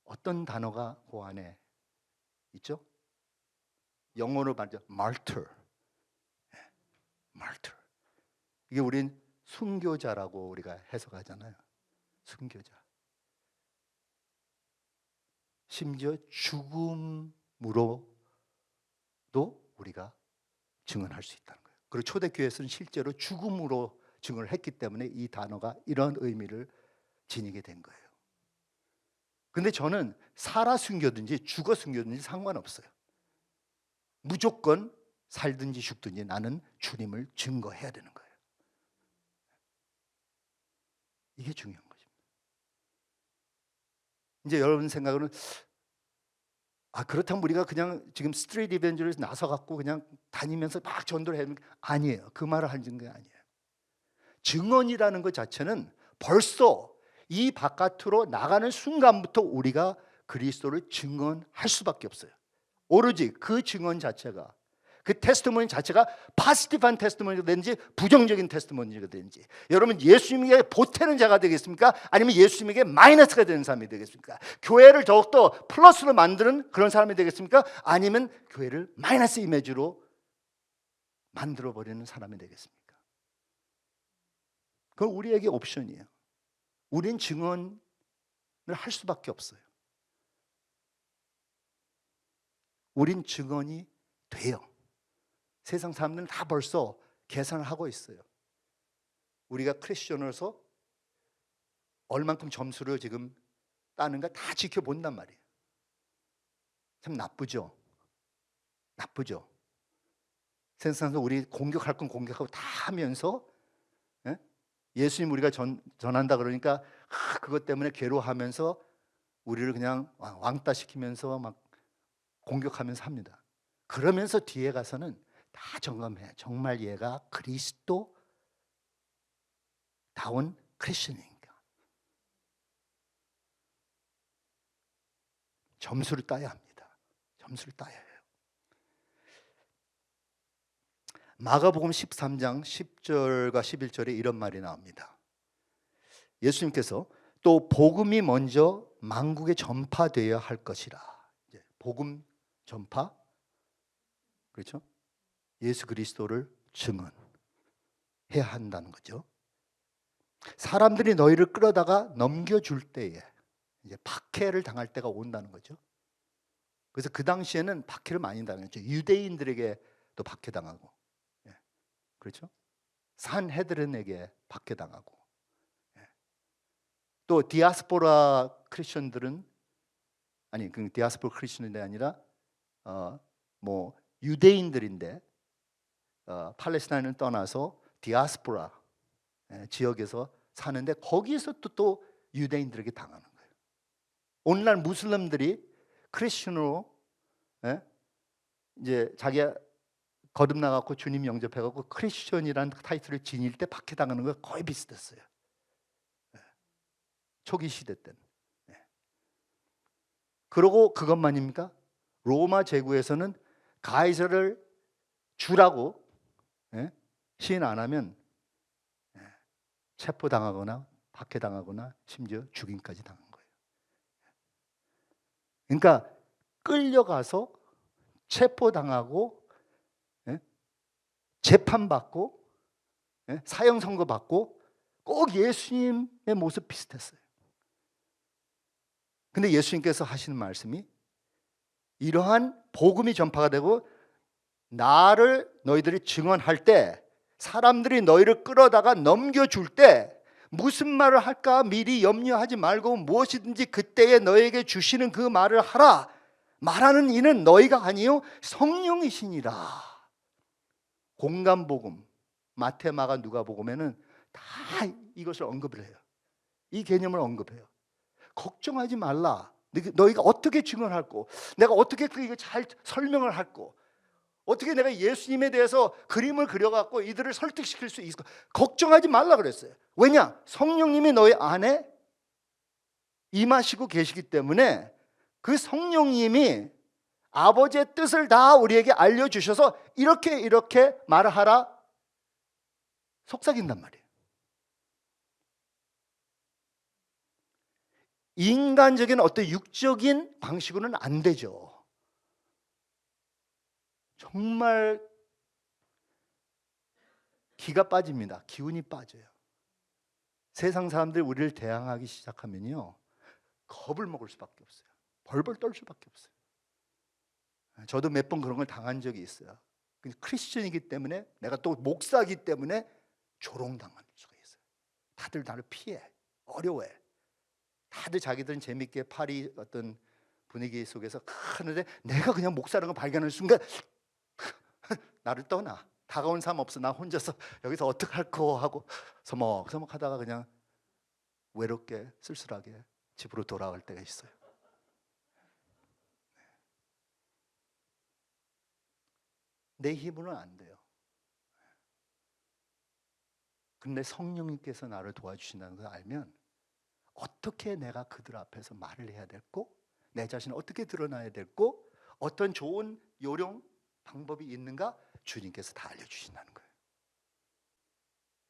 어떤 단어가 그 안에 있죠? 영어로 말하죠. martyr. martyr. 이게 우린 순교자라고 우리가 해석하잖아요. 순교자. 심지어 죽음으로도 우리가 증언할 수 있다는 거예요. 그리고 초대교회에서는 실제로 죽음으로 증언을 했기 때문에 이 단어가 이런 의미를 지니게 된 거예요. 근데 저는 살아 숨겨든지 죽어 숨겨든지 상관없어요. 무조건 살든지 죽든지 나는 주님을 증거해야 되는 거예요. 이게 중요한 거죠. 이제 여러분 생각으로는 그렇다면 우리가 그냥 지금 스트리트 이벤저리스트 나서 갖고 그냥 다니면서 막 전도를 해야 되는 게 아니에요. 그 말을 하는 게 아니에요. 증언이라는 것 자체는 벌써 이 바깥으로 나가는 순간부터 우리가 그리스도를 증언할 수밖에 없어요. 오로지 그 증언 자체가, 그 테스티모니 자체가 파지티브한 테스티모니가 되는지 부정적인 테스티모니가 되는지. 여러분, 예수님에게 보태는 자가 되겠습니까? 아니면 예수님에게 마이너스가 되는 사람이 되겠습니까? 교회를 더욱더 플러스로 만드는 그런 사람이 되겠습니까? 아니면 교회를 마이너스 이미지로 만들어버리는 사람이 되겠습니까? 그건 우리에게 옵션이에요. 우린 증언을 할 수밖에 없어요. 우린 증언이 돼요. 세상 사람들은 다 벌써 계산을 하고 있어요. 우리가 크리스천으로서 얼만큼 점수를 지금 따는가 다 지켜본단 말이에요. 참 나쁘죠? 나쁘죠? 세상 사람들 우리 공격할 건 공격하고 다 하면서, 예? 예수님 우리가 전한다 그러니까 그것 때문에 괴로워하면서 우리를 그냥 왕따 시키면서 막 공격하면서 합니다. 그러면서 뒤에 가서는 다 점검해요. 정말 얘가 그리스도다운 크리스천인가? 점수를 따야 합니다. 점수를 따야 해요. 마가복음 13장 10절과 11절에 이런 말이 나옵니다. 예수님께서 또 복음이 먼저 만국에 전파되어야 할 것이라. 복음 전파, 그렇죠? 예수 그리스도를 증언해야 한다는 거죠. 사람들이 너희를 끌어다가 넘겨줄 때에 이제 박해를 당할 때가 온다는 거죠. 그래서 그 당시에는 박해를 많이 당했죠. 유대인들에게도 박해당하고, 그렇죠? 산헤드른에게 박해당하고, 또 디아스포라 크리스천들은, 아니 그 디아스포라 크리스천이 아니라 뭐 유대인들인데 팔레스타인을 떠나서 디아스포라 지역에서 사는데 거기에서 또 유대인들에게 당하는 거예요. 오늘날 무슬림들이 크리스천으로 이제 자기가 거듭나갖고 주님 영접해갖고 크리스천이라는 타이틀을 지닐 때 박해당하는 거 거의 비슷했어요. 초기 시대 때는. 그러고 그것만입니까? 로마 제국에서는 가이사를 주라고 시인 안 하면 체포당하거나 박해당하거나 심지어 죽임까지 당한 거예요. 그러니까 끌려가서 체포당하고 재판받고 사형 선고받고 꼭 예수님의 모습 비슷했어요. 근데 예수님께서 하시는 말씀이 이러한 복음이 전파가 되고 나를 너희들이 증언할 때 사람들이 너희를 끌어다가 넘겨줄 때 무슨 말을 할까 미리 염려하지 말고 무엇이든지 그때에 너에게 주시는 그 말을 하라. 말하는 이는 너희가 아니요 성령이시니라. 공간복음 마태, 마가, 누가복음에는 다 이것을 언급을 해요. 이 개념을 언급해요. 걱정하지 말라. 너희가 어떻게 증언할고 내가 어떻게 이거 잘 설명을 할고 어떻게 내가 예수님에 대해서 그림을 그려갖고 이들을 설득시킬 수 있을까? 걱정하지 말라 그랬어요. 왜냐? 성령님이 너희 안에 임하시고 계시기 때문에 그 성령님이 아버지의 뜻을 다 우리에게 알려주셔서 이렇게 말을 하라 속삭인단 말이에요. 인간적인 어떤 육적인 방식으로는 안 되죠. 정말 기가 빠집니다. 기운이 빠져요. 세상 사람들이 우리를 대항하기 시작하면요 겁을 먹을 수밖에 없어요. 벌벌 떨 수밖에 없어요. 저도 몇 번 그런 걸 당한 적이 있어요. 크리스천이기 때문에 내가 또 목사이기 때문에 조롱당할 수가 있어요. 다들 나를 피해, 어려워해. 다들 자기들은 재밌게 파리 어떤 분위기 속에서 하는데 내가 그냥 목사라는 걸 발견하는 순간 나를 떠나. 다가온 사람 없어. 나 혼자서 여기서 어떡할까 하고 서먹서먹 하다가 그냥 외롭게 쓸쓸하게 집으로 돌아갈 때가 있어요. 내 힘으로는 안 돼요. 근데 성령님께서 나를 도와주신다는 걸 알면 어떻게 내가 그들 앞에서 말을 해야 될고, 내 자신을 어떻게 드러나야 될고, 어떤 좋은 요령 방법이 있는가 주님께서 다 알려주신다는 거예요.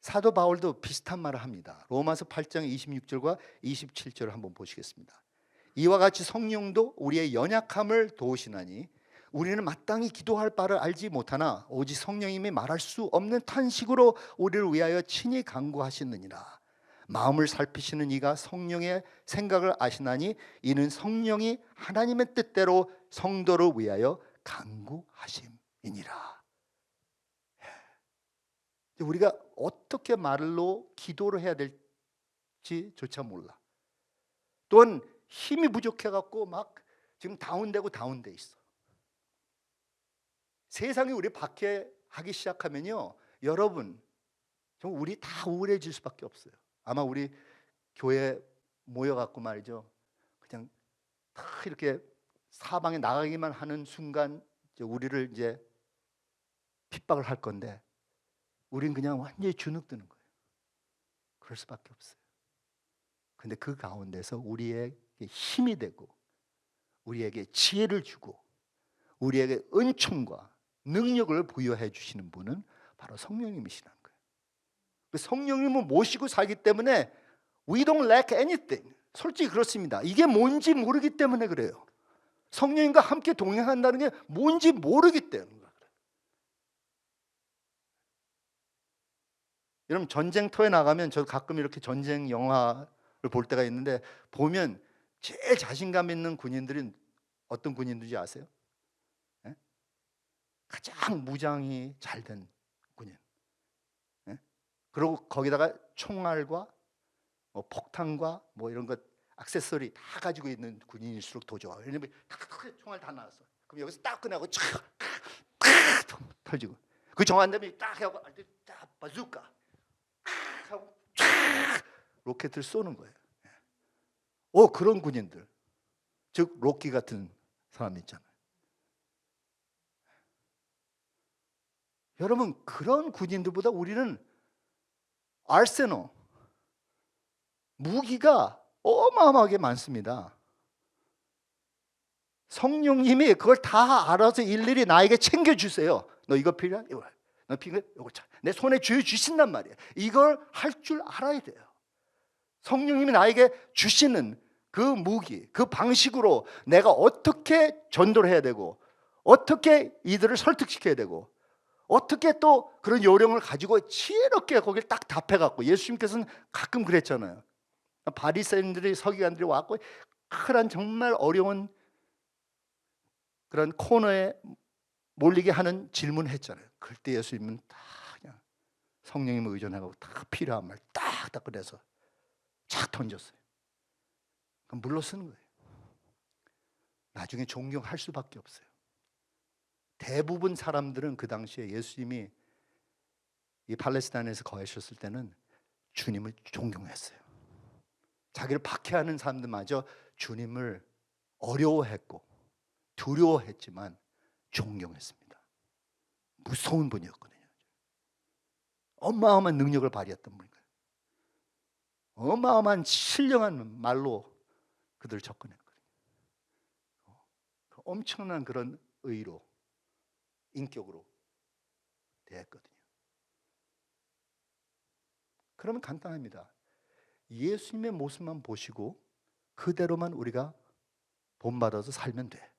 사도 바울도 비슷한 말을 합니다. 로마서 8장 26절과 27절을 한번 보시겠습니다. 이와 같이 성령도 우리의 연약함을 도우시나니 우리는 마땅히 기도할 바를 알지 못하나 오직 성령님이 말할 수 없는 탄식으로 우리를 위하여 친히 간구하시느니라. 마음을 살피시는 이가 성령의 생각을 아시나니 이는 성령이 하나님의 뜻대로 성도를 위하여 간구하심이니라. 우리가 어떻게 말로 기도를 해야 될지조차 몰라. 또한 힘이 부족해갖고 막 지금 다운돼 있어. 세상이 우리 박해하기 시작하면요, 여러분, 정말 우리 다 우울해질 수밖에 없어요. 아마 우리 교회 모여갖고 말이죠, 그냥 다 이렇게 사방에 나가기만 하는 순간 우리를 이제 핍박을 할 건데, 우린 그냥 완전히 주눅드는 거예요. 그럴 수밖에 없어요. 근데 그 가운데서 우리에게 힘이 되고 우리에게 지혜를 주고 우리에게 은총과 능력을 부여해 주시는 분은 바로 성령님이시라는 거예요. 성령님을 모시고 살기 때문에 we don't lack anything. 솔직히 그렇습니다. 이게 뭔지 모르기 때문에 그래요. 성령님과 함께 동행한다는 게 뭔지 모르기 때문에 그래요. 여러분, 전쟁터에 나가면 저 가끔 이렇게 전쟁 영화를 볼 때가 있는데, 보면 제일 자신감 있는 군인들이 어떤 군인들인지 아세요? 예? 가장 무장이 잘 된 군인. 예? 그리고 거기다가 총알과 폭탄과 이런 것 액세서리 다 가지고 있는 군인일수록 더 좋아. 왜냐면 총알 다 나왔어. 그럼 여기서 딱 꺼내고 촥 털지고, 그 정한다음에 딱 하고 딱 바주카 하고 촥 로켓을 쏘는 거예요. 그런 군인들, 즉 로키 같은 사람 있잖아요. 여러분, 그런 군인들보다 우리는 아르세널, 무기가 어마어마하게 많습니다. 성령님이 그걸 다 알아서 일일이 나에게 챙겨주세요. 너 이거 필요해? 이거. 너 필요해? 이거 차. 내 손에 쥐어주신단 말이에요. 이걸 할 줄 알아야 돼요. 성령님이 나에게 주시는 그 무기, 그 방식으로 내가 어떻게 전도를 해야 되고, 어떻게 이들을 설득시켜야 되고, 어떻게 또 그런 요령을 가지고 지혜롭게 거기를 딱 답해갖고, 예수님께서는 가끔 그랬잖아요. 바리새인들이, 서기관들이 왔고 그런 정말 어려운 그런 코너에 몰리게 하는 질문을 했잖아요. 그때 예수님은 다 그냥 성령님을 의존하고 다 필요한 말 딱딱 그래서 착 던졌어요. 그럼 물러서는 거예요. 나중에 존경할 수밖에 없어요. 대부분 사람들은 그 당시에 예수님이 이 팔레스타인에서 거하셨을 때는 주님을 존경했어요. 자기를 박해하는 사람들마저 주님을 어려워했고 두려워했지만 존경했습니다. 무서운 분이었거든요. 어마어마한 능력을 발휘했던 분이에요. 어마어마한 신령한 말로 그들을 접근했거든요. 엄청난 그런 의로, 인격으로 대했거든요. 그러면 간단합니다. 예수님의 모습만 보시고 그대로만 우리가 본받아서 살면 돼.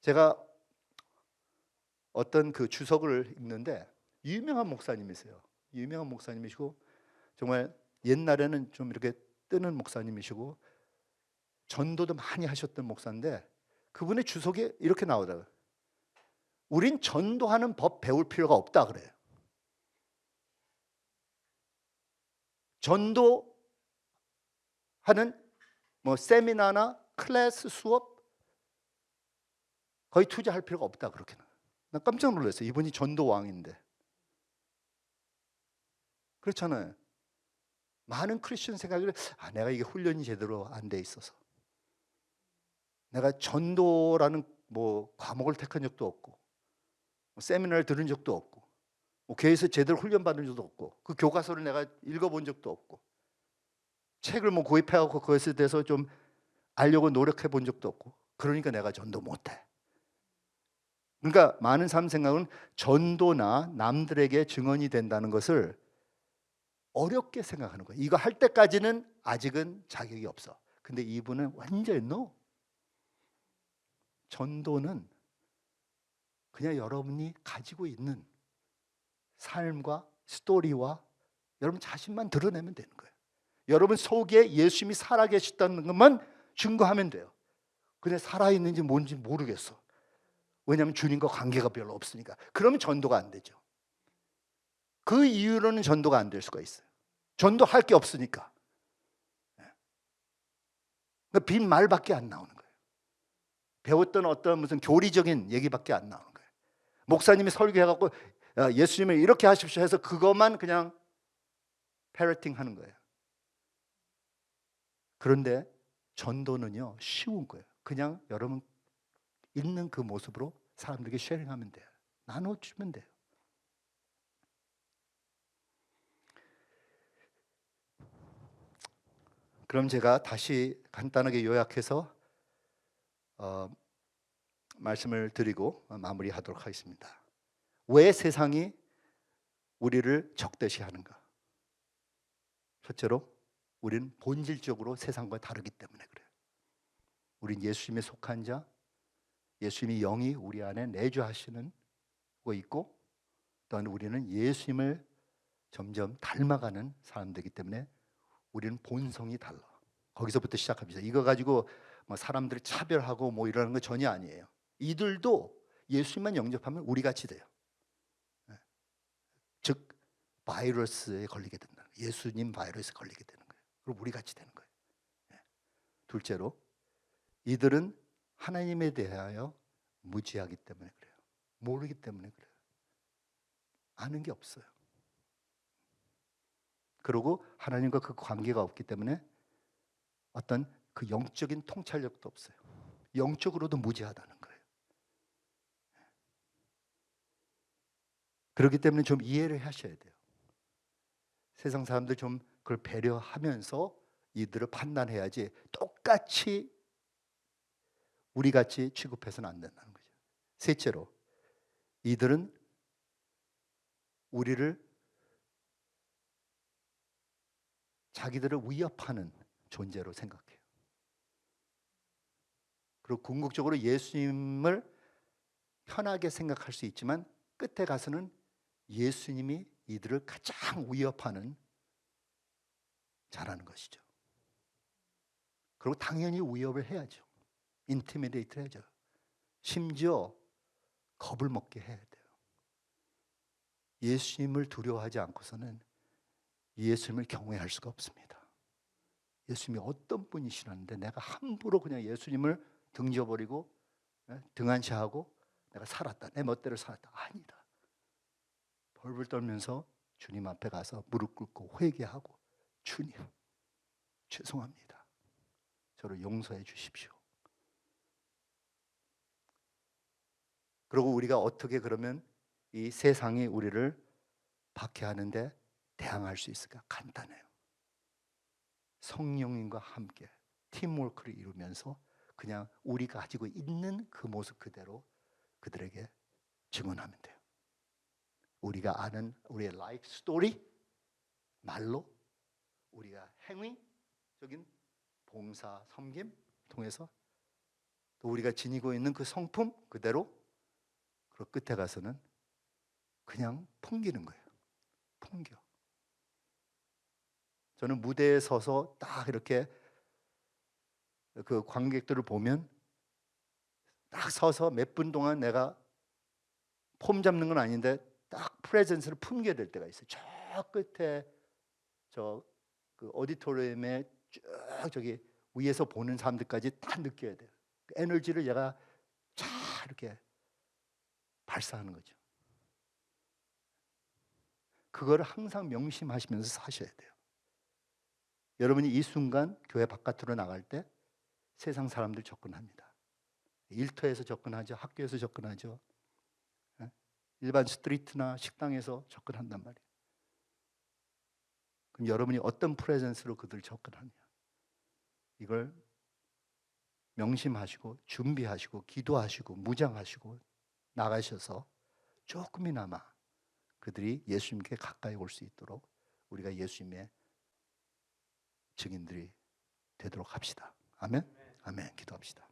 제가 어떤 그 주석을 읽는데 유명한 목사님이세요. 유명한 목사님이시고 정말 옛날에는 좀 이렇게 뜨는 목사님이시고 전도도 많이 하셨던 목사인데, 그분의 주석에 이렇게 나오더라고요. 우린 전도하는 법 배울 필요가 없다 그래요. 전도하는 세미나나 클래스 수업 거의 투자할 필요가 없다 그렇게. 난 깜짝 놀랐어요. 이분이 전도왕인데. 그렇잖아요. 많은 크리스천 생각을 내가 이게 훈련이 제대로 안 돼 있어서, 내가 전도라는 과목을 택한 적도 없고 세미나를 들은 적도 없고 뭐 교회에서 제대로 훈련받은 적도 없고 그 교과서를 내가 읽어본 적도 없고 책을 뭐 구입해갖고 그것에 대해서 좀 알려고 노력해 본 적도 없고 그러니까 내가 전도 못해. 그러니까 많은 사람 생각은 전도나 남들에게 증언이 된다는 것을 어렵게 생각하는 거예요. 이거 할 때까지는 아직은 자격이 없어. 근데 이분은 완전히 no. 전도는 그냥 여러분이 가지고 있는 삶과 스토리와 여러분 자신만 드러내면 되는 거예요. 여러분 속에 예수님이 살아계셨다는 것만 증거하면 돼요. 근데 살아있는지 뭔지 모르겠어. 왜냐하면 주님과 관계가 별로 없으니까. 그러면 전도가 안 되죠. 그 이유로는 전도가 안 될 수가 있어요. 전도할 게 없으니까. 그러니까 빈 말밖에 안 나오는 거예요. 배웠던 어떤 무슨 교리적인 얘기밖에 안 나오는 거예요. 목사님이 설교해갖고 예수님을 이렇게 하십시오 해서 그것만 그냥 패러팅 하는 거예요. 그런데 전도는요 쉬운 거예요. 그냥 여러분 있는 그 모습으로 사람들에게 쉐어링하면 돼요. 나눠주면 돼요. 그럼 제가 다시 간단하게 요약해서 말씀을 드리고 마무리하도록 하겠습니다. 왜 세상이 우리를 적대시하는가? 첫째로 우리는 본질적으로 세상과 다르기 때문에 그래요. 우린 예수님에 속한 자, 예수님이 영이 우리 안에 내주하시는 거 있고, 또한 우리는 예수님을 점점 닮아가는 사람들이기 때문에 우리는 본성이 달라. 거기서부터 시작합니다. 이거 가지고 뭐 사람들을 차별하고 뭐 이러는 거 전혀 아니에요. 이들도 예수님만 영접하면 우리 같이 돼요. 즉 바이러스에 걸리게 된다. 예수님 바이러스에 걸리게 되는 거예요. 그리고 우리 같이 되는 거예요. 둘째로 이들은 하나님에 대하여 무지하기 때문에 그래요. 모르기 때문에 그래요. 아는 게 없어요. 그리고 하나님과 그 관계가 없기 때문에 어떤 그 영적인 통찰력도 없어요. 영적으로도 무지하다는 거예요. 그렇기 때문에 좀 이해를 하셔야 돼요. 세상 사람들 좀 그걸 배려하면서 이들을 판단해야지 똑같이 우리같이 취급해서는 안 된다는 거죠. 셋째로 이들은 우리를 자기들을 위협하는 존재로 생각해요. 그리고 궁극적으로 예수님을 편하게 생각할 수 있지만 끝에 가서는 예수님이 이들을 가장 위협하는 자라는 것이죠. 그리고 당연히 위협을 해야죠. 인티미데이트를 해야죠. 심지어 겁을 먹게 해야 돼요. 예수님을 두려워하지 않고서는 예수님을 경외할 수가 없습니다. 예수님이 어떤 분이시라는데 내가 함부로 그냥 예수님을 등져버리고 등한시하고 내가 살았다. 내 멋대로 살았다. 아니다. 벌벌 떨면서 주님 앞에 가서 무릎 꿇고 회개하고 주님 죄송합니다. 저를 용서해 주십시오. 그리고 우리가 어떻게 그러면 이 세상이 우리를 박해하는데 대항할 수 있을까? 간단해요. 성령님과 함께 팀워크를 이루면서 그냥 우리가 가지고 있는 그 모습 그대로 그들에게 증언하면 돼요. 우리가 아는 우리의 라이프 스토리, 말로 우리가 행위적인 봉사, 섬김 통해서 또 우리가 지니고 있는 그 성품 그대로 그 끝에 가서는 그냥 풍기는 거예요. 풍겨. 저는 무대에 서서 딱 이렇게 그 관객들을 보면 딱 서서 몇 분 동안 내가 폼 잡는 건 아닌데 딱 프레젠스를 품게 될 때가 있어요. 저 끝에 저 그 오디토리움에 쭉 저기 위에서 보는 사람들까지 다 느껴야 돼요. 그 에너지를 얘가 쫙 이렇게 발사하는 거죠. 그거를 항상 명심하시면서 사셔야 돼요. 여러분이 이 순간 교회 바깥으로 나갈 때 세상 사람들 접근합니다. 일터에서 접근하죠. 학교에서 접근하죠. 일반 스트리트나 식당에서 접근한단 말이에요. 그럼 여러분이 어떤 프레젠스로 그들 접근하냐, 이걸 명심하시고 준비하시고 기도하시고 무장하시고 나가셔서 조금이나마 그들이 예수님께 가까이 올 수 있도록 우리가 예수님의 증인들이 되도록 합시다. 아멘. 아멘. 기도합시다.